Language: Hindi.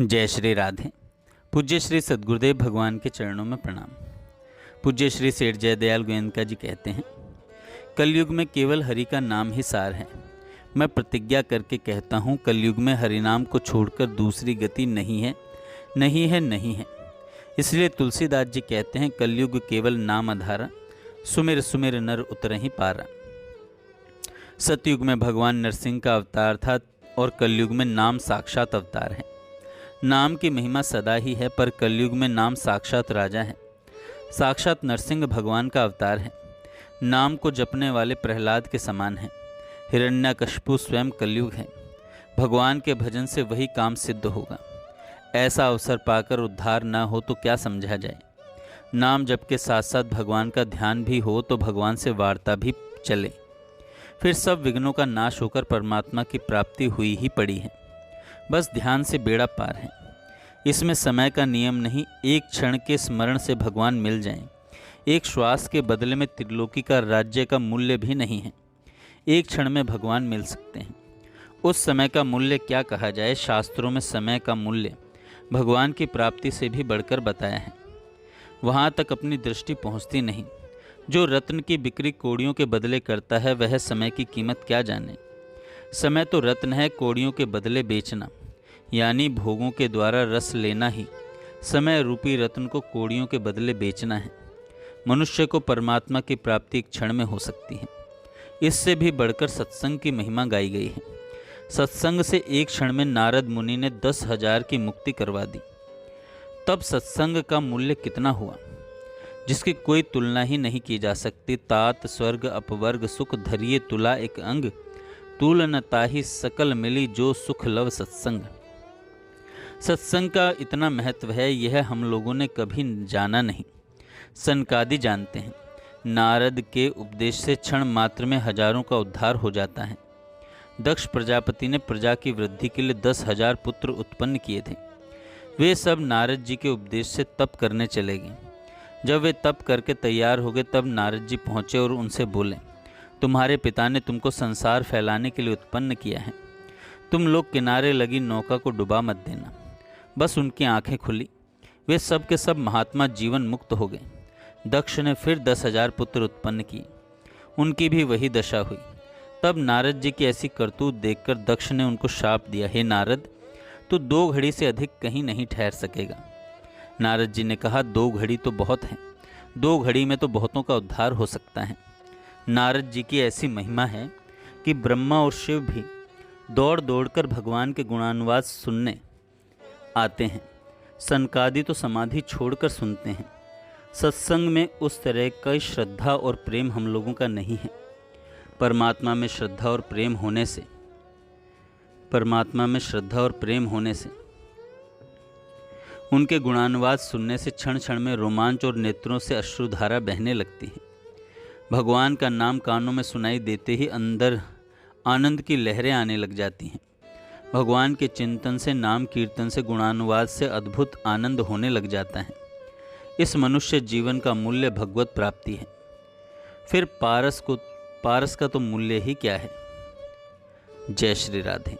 जय श्री राधे। पूज्य श्री सद्गुरुदेव भगवान के चरणों में प्रणाम। पूज्य श्री सेठ जयदयाल गोयनका जी कहते हैं, कलयुग में केवल हरि का नाम ही सार है। मैं प्रतिज्ञा करके कहता हूँ, कलयुग में हरिनाम को छोड़कर दूसरी गति नहीं है, नहीं है, नहीं है। इसलिए तुलसीदास जी कहते हैं, कलयुग केवल नाम आधारा, सुमिर सुमिर नर उतरहि पारा। सतयुग में भगवान नरसिंह का अवतार था और कलयुग में नाम साक्षात अवतार है। नाम की महिमा सदा ही है, पर कलयुग में नाम साक्षात राजा है। साक्षात नरसिंह भगवान का अवतार है। नाम को जपने वाले प्रहलाद के समान है। हिरण्यकशिपु स्वयं कलयुग है। भगवान के भजन से वही काम सिद्ध होगा। ऐसा अवसर पाकर उद्धार न हो तो क्या समझा जाए। नाम जप के साथ साथ भगवान का ध्यान भी हो तो भगवान से वार्ता भी चले, फिर सब विघ्नों का नाश होकर परमात्मा की प्राप्ति हुई ही पड़ी है। बस ध्यान से बेड़ा पार है। इसमें समय का नियम नहीं, एक क्षण के स्मरण से भगवान मिल जाएं। एक श्वास के बदले में त्रिलोकी का राज्य का मूल्य भी नहीं है। एक क्षण में भगवान मिल सकते हैं। उस समय का मूल्य क्या कहा जाए। शास्त्रों में समय का मूल्य भगवान की प्राप्ति से भी बढ़कर बताया है। वहाँ तक अपनी दृष्टि पहुँचती नहीं। जो रत्न की बिक्री कौड़ियों के बदले करता है, वह समय की कीमत क्या जाने। समय तो रत्न है, कौड़ियों के बदले बेचना यानी भोगों के द्वारा रस लेना ही समय रूपी रत्न को कौड़ियों के बदले बेचना है। मनुष्य को परमात्मा की प्राप्ति एक क्षण में हो सकती है। इससे भी बढ़कर सत्संग की महिमा गाई गई है। सत्संग से एक क्षण में नारद मुनि ने 10,000 की मुक्ति करवा दी। तब सत्संग का मूल्य कितना हुआ, जिसकी कोई तुलना ही नहीं की जा सकती। तात स्वर्ग अपवर्ग सुख धरिए तुला एक अंग, तुल न ताहि सकल मिली जो सुख लव सत्संग। सत्संग का इतना महत्व है, यह हम लोगों ने कभी जाना नहीं। सनकादि जानते हैं। नारद के उपदेश से क्षण मात्र में हजारों का उद्धार हो जाता है। दक्ष प्रजापति ने प्रजा की वृद्धि के लिए 10,000 पुत्र उत्पन्न किए थे। वे सब नारद जी के उपदेश से तप करने चले गए। जब वे तप करके तैयार हो गए, तब नारद जी पहुँचे और उनसे बोले, तुम्हारे पिता ने तुमको संसार फैलाने के लिए उत्पन्न किया है। तुम लोग किनारे लगी नौका को डुबा मत देना। बस उनकी आंखें खुली। वे सब के सब महात्मा जीवन मुक्त हो गए। दक्ष ने फिर 10,000 पुत्र उत्पन्न किए। उनकी भी वही दशा हुई। तब नारद जी की ऐसी करतूत देखकर दक्ष ने उनको शाप दिया, हे नारद, तू 2 घड़ी से अधिक कहीं नहीं ठहर सकेगा। नारद जी ने कहा, 2 घड़ी तो बहुत है। 2 घड़ी में तो बहुतों का उद्धार हो सकता है। नारद जी की ऐसी महिमा है कि ब्रह्मा और शिव भी दौड़ दौड़कर भगवान के गुणानुवाद सुनने आते हैं। सनकादि तो समाधि छोड़कर सुनते हैं। सत्संग में उस तरह का श्रद्धा और प्रेम हम लोगों का नहीं है। परमात्मा में श्रद्धा और प्रेम होने से उनके गुणानुवाद सुनने से क्षण क्षण में रोमांच और नेत्रों से अश्रुधारा बहने लगती है। भगवान का नाम कानों में सुनाई देते ही अंदर आनंद की लहरें आने लग जाती हैं। भगवान के चिंतन से, नाम कीर्तन से, गुणानुवाद से अद्भुत आनंद होने लग जाता है। इस मनुष्य जीवन का मूल्य भगवत प्राप्ति है। फिर पारस का तो मूल्य ही क्या है। जय श्री राधे।